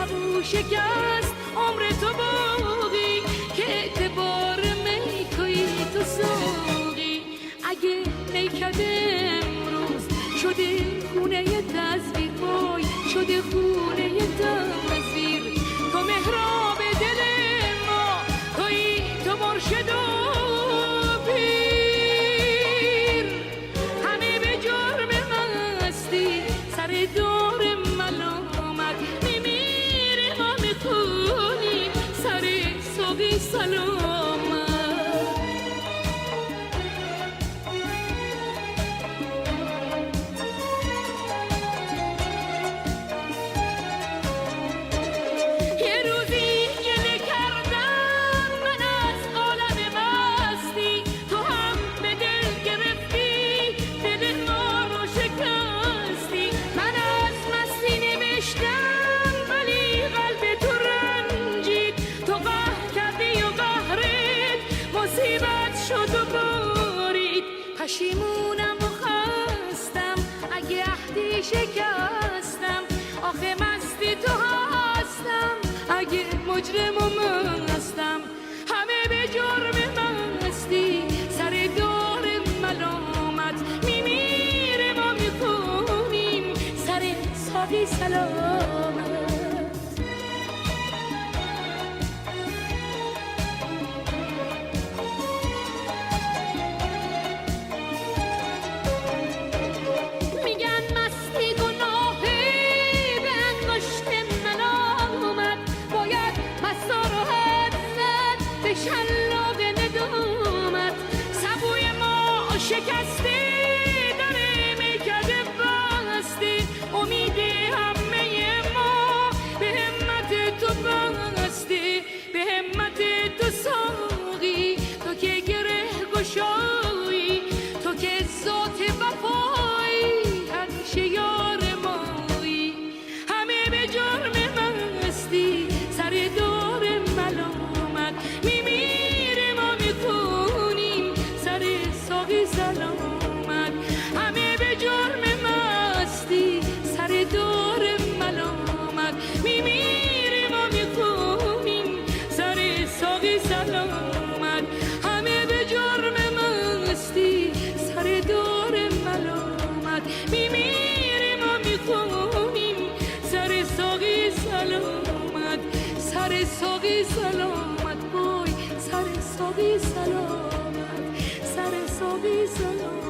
لبو شکست عمر تو باقی که اعتبار میکوی تو ساقی. اگه نیکد امروز شده خونه تصویر وای شده خونه تصویر، تو مهراب دل ما تویی تو مرشد و پیر. همه به جرم مستی سر دور ملامت میمیره ما میخونیم سر ساقی سلامت. پشیمونم و خستم اگه عهدی شکستم، آخه مستی تو هستم اگه مجرم و مستم. همه به جرم مستی سر دار ملامت میمیره ما میکنیم سر ساقی سلامت. شلاق ندامت سبوی ما شکسته داره میکده بسته، امید همه ما به همت تو بسته، به همت تو ساقی، تو که گره گشایی، تو که ذات وفایی همیشه یار مایی. همه به جرم مستی سر دور ملامت میمیره ما میکنیم سر ساقی سلامت. همه به جرم مستی سر دور ملامت میمیره ما میکنیم سر ساقی سلامت. همه به جرم مستی سر دور ملامت میمیره ما میکنیم سر ساقی سلامت. سر ساقی سلامت وای سر ساقی سلامت، سر ساقی سلامت.